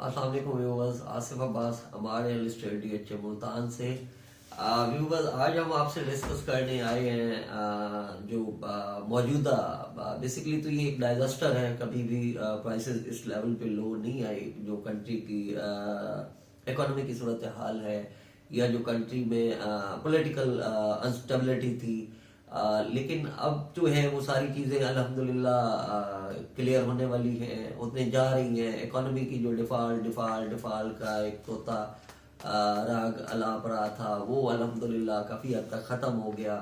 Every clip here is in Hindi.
अस्सलाम वालेकुम व्यूवर्स, आसिफ अब्बास हमारे रियल एस्टेट डीएचए मुल्तान से। व्यूवर्स, आज हम आपसे डिस्कस करने आए हैं जो मौजूदा बेसिकली तो ये एक डाइजस्टर है। कभी भी प्राइसेस इस लेवल पे लो नहीं आई। जो कंट्री की इकोनॉमी की सूरत हाल है या जो कंट्री में पॉलिटिकल अनस्टेबिलिटी थी, लेकिन अब जो है वो सारी चीज़ें अल्हम्दुलिल्लाह क्लियर होने वाली हैं, होने जा रही हैं। इकोनॉमी की जो डिफाल्ट का एक तोता राग अलाप रहा था, वो अल्हम्दुलिल्लाह काफ़ी हद तक ख़त्म हो गया।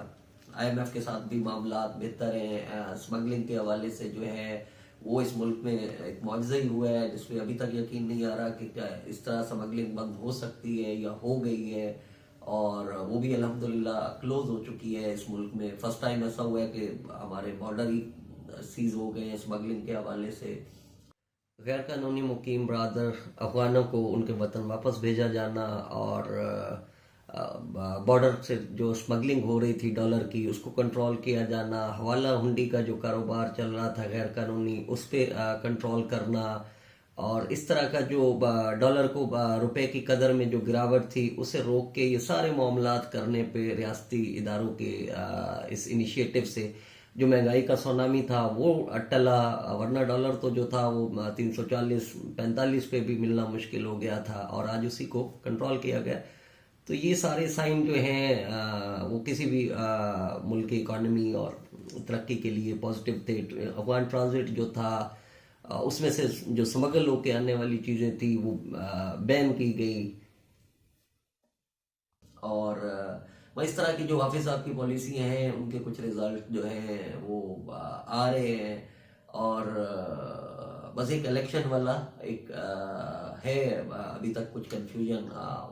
आईएमएफ के साथ भी मामला बेहतर हैं। स्मगलिंग के हवाले से जो है वो इस मुल्क में एक मौजज़ा ही हुआ है, जिसमें अभी तक यकीन नहीं आ रहा कि क्या इस तरह स्मगलिंग बंद हो सकती है या हो गई है। और वो भी अल्हम्दुलिल्लाह क्लोज हो चुकी है इस मुल्क में। फर्स्ट टाइम ऐसा हुआ है कि हमारे बॉर्डर ही सीज हो गए हैं स्मगलिंग के हवाले से। गैर कानूनी मुकीम बरदर अफगानों को उनके वतन वापस भेजा जाना और बॉर्डर से जो स्मगलिंग हो रही थी डॉलर की, उसको कंट्रोल किया जाना। हवाला हुंडी का जो कारोबार चल रहा था गैर कानूनी, उस पर कंट्रोल करना। और इस तरह का जो डॉलर को रुपए की कदर में जो गिरावट थी उसे रोक के ये सारे मामलात करने पे रियासती इदारों के इस इनिशिएटिव से जो महंगाई का सुनामी था वो टला। वरना डॉलर तो जो था वो 340-45 पे भी मिलना मुश्किल हो गया था, और आज उसी को कंट्रोल किया गया। तो ये सारे साइन जो हैं वो किसी भी मुल्क की इकॉनमी और तरक्की के लिए पॉजिटिव थे। अफगान ट्रांजिट जो था उसमें से जो स्मगल होके आने वाली चीज़ें थी वो बैन की गई। और इस तरह की जो हाफिज साहब की पॉलिसियाँ हैं उनके कुछ रिजल्ट जो हैं वो आ रहे हैं। और बस एक इलेक्शन वाला एक है अभी तक कुछ कंफ्यूजन,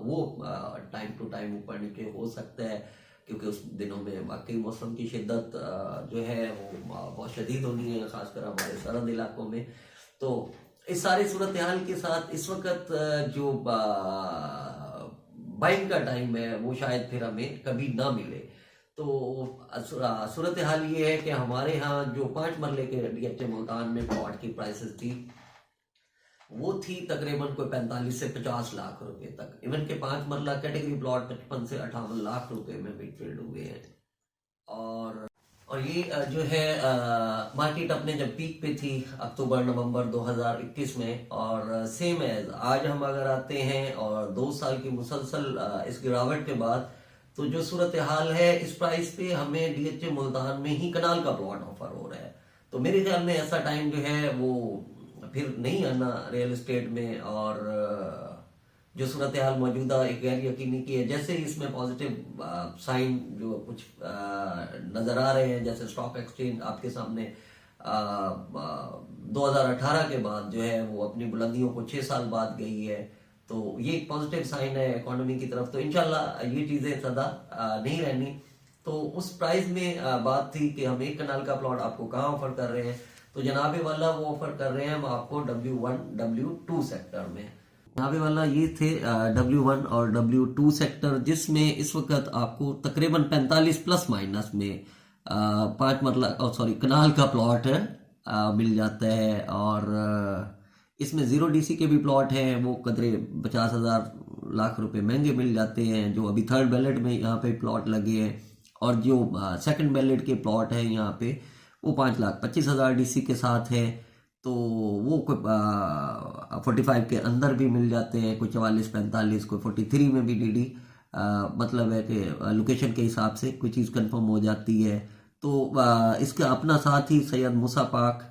वो टाइम टू टाइम ऊपर नीचे हो सकता है, क्योंकि उस दिनों में वाकई मौसम की शिद्दत जो है वो बहुत शदीद होनी है, खासकर हमारे सरहद इलाकों में। तो इस सारी सूरत हाल के साथ इस वक्त जो बाइंग का टाइम है वो शायद फिर हमें कभी ना मिले। तो सूरत हाल ये है कि हमारे यहाँ जो 5 मरले के डीएचए मुल्तान में प्लॉट की प्राइसेस थी वो थी तकरीबन कोई 45 से 50 लाख रुपए तक। इवन के 5 मरला कैटेगरी प्लॉट 55 से 58 लाख रुपए में भी ट्रेड हुए हैं। और ये जो है मार्केट अपने जब पीक पे थी अक्टूबर नवंबर 2021 में, और सेम एज आज हम अगर आते हैं और 2 साल की मुसलसल इस गिरावट के बाद, तो जो सूरत हाल है इस प्राइस पे हमें डीएचए मुल्तान में ही कनाल का प्लॉट ऑफर हो रहा है। तो मेरे ख्याल में ऐसा टाइम जो है वो फिर नहीं आना रियल एस्टेट में। और जो सूरत हाल मौजूदा एक गैर यकीनी की है, जैसे ही इसमें पॉजिटिव साइन जो कुछ नजर आ रहे हैं, जैसे स्टॉक एक्सचेंज आपके सामने 2018 के बाद जो है वो अपनी बुलंदियों को 6 साल बाद गई है। तो ये एक पॉजिटिव साइन है इकोनॉमी की तरफ। तो इंशाल्लाह ये चीजें सदा नहीं रहनी। तो उस प्राइस में बात थी कि हम एक कनाल का प्लॉट आपको कहाँ ऑफर कर रहे हैं, तो जनाबे वाला वो ऑफर कर रहे हैं हम आपको W1 W2 सेक्टर में। जनाबे वाला ये थे W1 और W2 सेक्टर, जिसमें इस वक्त आपको तकरीबन 45 प्लस माइनस में 5 मरला कनाल का प्लॉट है मिल जाता है। और इसमें 0 DC के भी प्लॉट हैं, वो कदरे 50,000 लाख रुपए महंगे मिल जाते हैं, जो अभी थर्ड बैलेट में यहाँ पे प्लॉट लगे हैं। और जो सेकंड बैलेट के प्लॉट है यहाँ पे वो 5,25,000 DC के साथ है। तो वो कोई 45 के अंदर भी मिल जाते हैं, कोई 44-45, कोई 43 में भी DD। मतलब है कि लोकेशन के हिसाब से कोई चीज़ कंफर्म हो जाती है। तो इसका अपना साथ ही सैयद मूसा पाक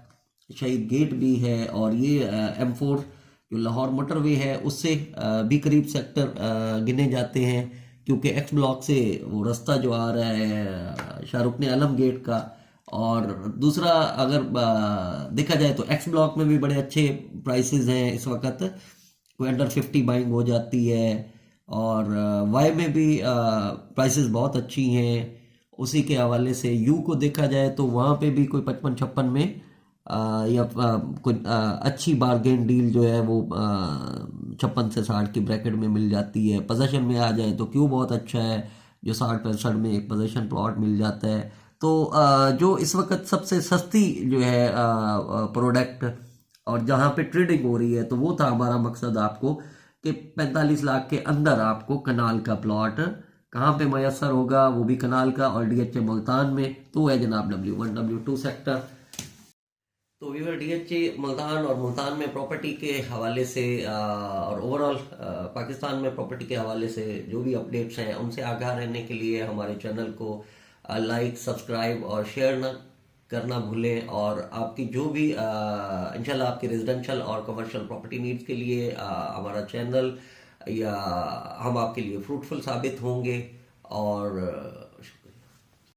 शहीद गेट भी है, और ये M4 जो लाहौर मोटरवे है उससे भी करीब सेक्टर गिने जाते हैं, क्योंकि एक्स ब्लॉक से वो रास्ता जो आ रहा है शाहरुख ने आलम गेट का। और दूसरा अगर देखा जाए तो एक्स ब्लॉक में भी बड़े अच्छे प्राइसेस हैं इस वक्त, कोई अंडर 50 बाइंग हो जाती है। और वाई में भी प्राइसेस बहुत अच्छी हैं। उसी के हवाले से यू को देखा जाए तो वहाँ पे भी कोई 55-56 में या कोई अच्छी बारगेन डील जो है वो 56 से 60 की ब्रैकेट में मिल जाती है। पोजीशन में आ जाए तो क्यों बहुत अच्छा है, जो 60-65 में एक पोजीशन प्लॉट मिल जाता है। तो जो इस वक्त सबसे सस्ती जो है प्रोडक्ट और जहां पे ट्रेडिंग हो रही है, तो वो था हमारा मकसद आपको कि 45 लाख के अंदर आपको कनाल का प्लॉट कहाँ पे मैसर होगा, वो भी कनाल का और डीएचए मुल्तान में। तो है जनाब W1 W2 सेक्टर। तो व्यूअर डीएचए मुल्तान और मुल्तान में प्रॉपर्टी के हवाले से और ओवरऑल पाकिस्तान में प्रॉपर्टी के हवाले से जो भी अपडेट्स हैं उनसे आगाह रहने के लिए हमारे चैनल को लाइक, सब्सक्राइब और शेयर न करना भूलें। और आपकी जो भी इंशाल्लाह आपकी रेजिडेंशियल और कमर्शियल प्रॉपर्टी नीड्स के लिए हमारा चैनल या हम आपके लिए फ्रूटफुल साबित होंगे। और